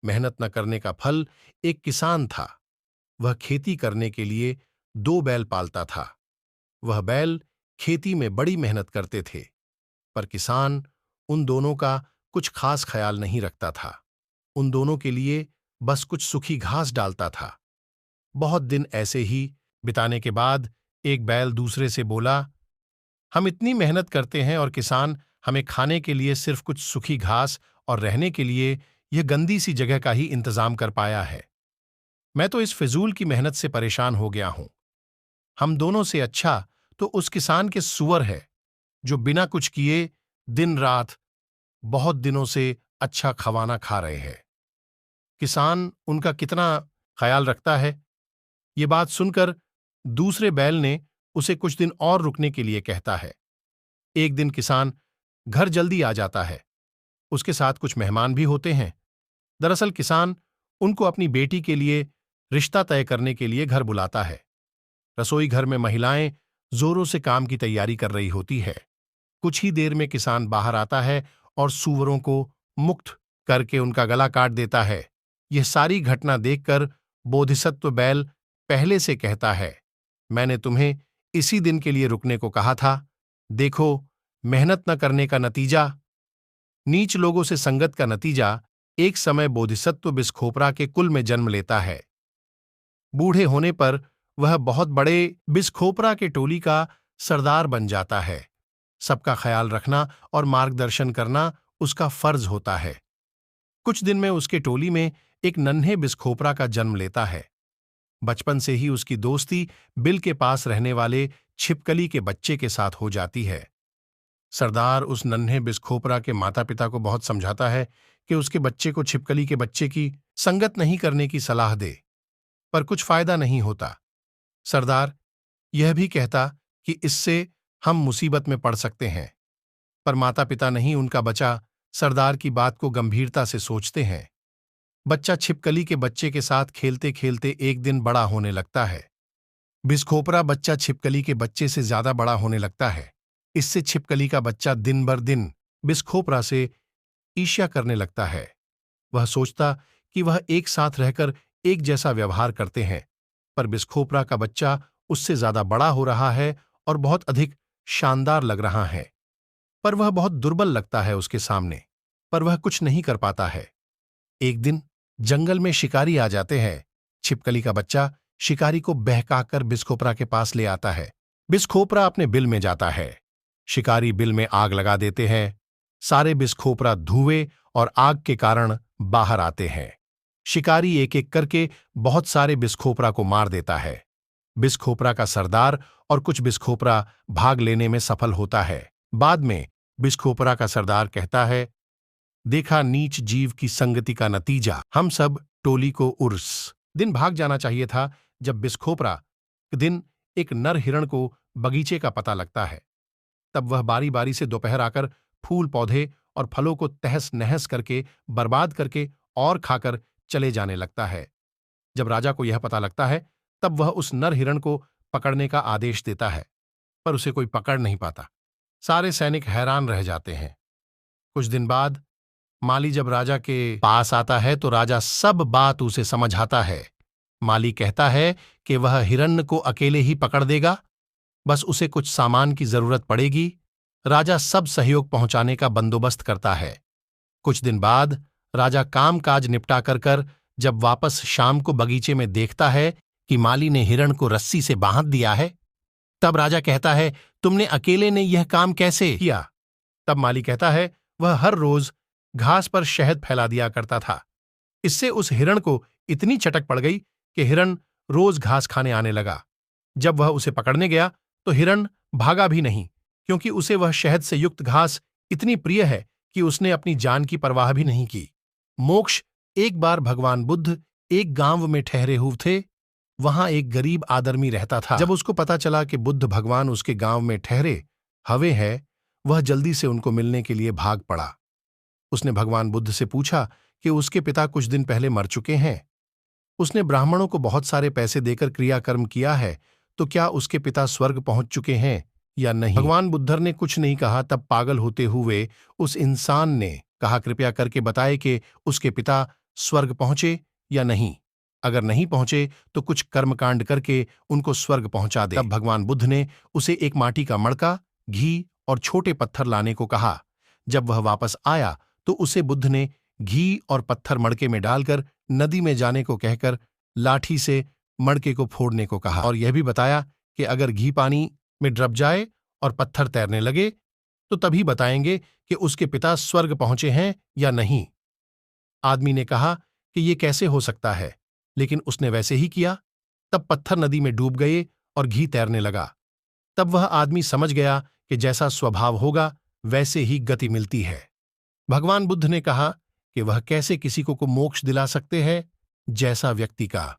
मेहनत न करने का फल एक किसान था। वह खेती करने के लिए 2 बैल पालता था। वह बैल खेती में बड़ी मेहनत करते थे, पर किसान उन दोनों का कुछ खास ख्याल नहीं रखता था। उन दोनों के लिए बस कुछ सूखी घास डालता था। बहुत दिन ऐसे ही बिताने के बाद एक बैल दूसरे से बोला, हम इतनी मेहनत करते हैं और किसान हमें खाने के लिए सिर्फ कुछ सूखी घास और रहने के लिए यह गंदी सी जगह का ही इंतजाम कर पाया है। मैं तो इस फिजूल की मेहनत से परेशान हो गया हूं। हम दोनों से अच्छा तो उस किसान के सूअर है जो बिना कुछ किए दिन रात बहुत दिनों से अच्छा खवाना खा रहे हैं। किसान उनका कितना ख्याल रखता है। ये बात सुनकर दूसरे बैल ने उसे कुछ दिन और रुकने के लिए कहता है। एक दिन किसान घर जल्दी आ जाता है। उसके साथ कुछ मेहमान भी होते हैं। दरअसल किसान उनको अपनी बेटी के लिए रिश्ता तय करने के लिए घर बुलाता है। रसोई घर में महिलाएं जोरों से काम की तैयारी कर रही होती है। कुछ ही देर में किसान बाहर आता है और सूअरों को मुक्त करके उनका गला काट देता है। यह सारी घटना देखकर बोधिसत्व बैल पहले से कहता है, मैंने तुम्हें इसी दिन के लिए रुकने को कहा था। देखो, मेहनत न करने का नतीजा, नीच लोगों से संगत का नतीजा एक समय बोधिसत्व बिस्खोपरा के कुल में जन्म लेता है। बूढ़े होने पर वह बहुत बड़े बिस्खोपरा के टोली का सरदार बन जाता है। सबका ख्याल रखना और मार्गदर्शन करना उसका फर्ज होता है। कुछ दिन में उसके टोली में एक नन्हे बिस्खोपरा का जन्म लेता है। बचपन से ही उसकी दोस्ती बिल के पास रहने वाले छिपकली के बच्चे के साथ हो जाती है। सरदार उस नन्हे बिस्खोपरा के माता पिता को बहुत समझाता है कि उसके बच्चे को छिपकली के बच्चे की संगत नहीं करने की सलाह दे, पर कुछ फायदा नहीं होता। सरदार यह भी कहता कि इससे हम मुसीबत में पड़ सकते हैं, पर माता पिता नहीं उनका बचा सरदार की बात को गंभीरता से सोचते हैं। बच्चा छिपकली के बच्चे के साथ खेलते खेलते एक दिन बड़ा होने लगता है। बिस्खोपरा बच्चा छिपकली के बच्चे से ज्यादा बड़ा होने लगता है। इससे छिपकली का बच्चा दिन बर दिन बिस्खोपरा से ईर्ष्या करने लगता है। वह सोचता कि वह एक साथ रहकर एक जैसा व्यवहार करते हैं, पर बिस्खोपरा का बच्चा उससे ज्यादा बड़ा हो रहा है और बहुत अधिक शानदार लग रहा है, पर वह बहुत दुर्बल लगता है उसके सामने, पर वह कुछ नहीं कर पाता है। एक दिन जंगल में शिकारी आ जाते हैं। छिपकली का बच्चा शिकारी को बहकाकर बिस्खोपरा के पास ले आता है। बिस्खोपरा अपने बिल में जाता है। शिकारी बिल में आग लगा देते हैं। सारे बिस्खोपरा धुएं और आग के कारण बाहर आते हैं। शिकारी एक एक करके बहुत सारे बिस्खोपरा को मार देता है। बिस्खोपरा का सरदार और कुछ बिस्खोपरा भाग लेने में सफल होता है। बाद में बिस्खोपरा का सरदार कहता है, देखा नीच जीव की संगति का नतीजा, हम सब टोली को उर्स दिन भाग जाना चाहिए था। जब बिस्खोपरा दिन एक नर हिरण को बगीचे का पता लगता है, तब वह बारी बारी से दोपहर आकर फूल पौधे और फलों को तहस नहस करके बर्बाद करके और खाकर चले जाने लगता है। जब राजा को यह पता लगता है, तब वह उस नर हिरण को पकड़ने का आदेश देता है, पर उसे कोई पकड़ नहीं पाता। सारे सैनिक हैरान रह जाते हैं। कुछ दिन बाद माली जब राजा के पास आता है तो राजा सब बात उसे समझाता है। माली कहता है कि वह हिरण्य को अकेले ही पकड़ देगा, बस उसे कुछ सामान की जरूरत पड़ेगी। राजा सब सहयोग पहुंचाने का बंदोबस्त करता है। कुछ दिन बाद राजा काम काज निपटा कर जब वापस शाम को बगीचे में देखता है कि माली ने हिरण को रस्सी से बांध दिया है, तब राजा कहता है, तुमने अकेले ने यह काम कैसे किया? तब माली कहता है, वह हर रोज घास पर शहद फैला दिया करता था। इससे उस हिरण को इतनी चटक पड़ गई कि हिरण रोज घास खाने आने लगा। जब वह उसे पकड़ने गया तो हिरण भागा भी नहीं, क्योंकि उसे वह शहद से युक्त घास इतनी प्रिय है कि उसने अपनी जान की परवाह भी नहीं की। मोक्ष एक बार भगवान बुद्ध एक गांव में ठहरे हुए थे। वहां एक गरीब आदमी रहता था। जब उसको पता चला कि बुद्ध भगवान उसके गांव में ठहरे हवे है, वह जल्दी से उनको मिलने के लिए भाग पड़ा। उसने भगवान बुद्ध से पूछा कि उसके पिता कुछ दिन पहले मर चुके हैं। उसने ब्राह्मणों को बहुत सारे पैसे देकर क्रियाकर्म किया है, तो क्या उसके पिता स्वर्ग पहुंच चुके हैं या नहीं? भगवान बुद्ध ने कुछ नहीं कहा। तब पागल होते हुए उस इंसान ने कहा, कृपया करके बताए कि उसके पिता स्वर्ग पहुंचे या नहीं। अगर नहीं पहुंचे तो कुछ कर्मकांड करके उनको स्वर्ग पहुंचा दे। तब भगवान बुद्ध ने उसे एक माटी का मड़का, घी और छोटे पत्थर लाने को कहा। जब वह वापस आया तो उसे बुद्ध ने घी और पत्थर मड़के में डालकर नदी में जाने को कहकर लाठी से मड़के को फोड़ने को कहा, और यह भी बताया कि अगर घी पानी में डूब जाए और पत्थर तैरने लगे तो तभी बताएंगे कि उसके पिता स्वर्ग पहुंचे हैं या नहीं। आदमी ने कहा कि यह कैसे हो सकता है, लेकिन उसने वैसे ही किया। तब पत्थर नदी में डूब गए और घी तैरने लगा। तब वह आदमी समझ गया कि जैसा स्वभाव होगा वैसे ही गति मिलती है। भगवान बुद्ध ने कहा कि वह कैसे किसी को मोक्ष दिला सकते हैं, जैसा व्यक्ति का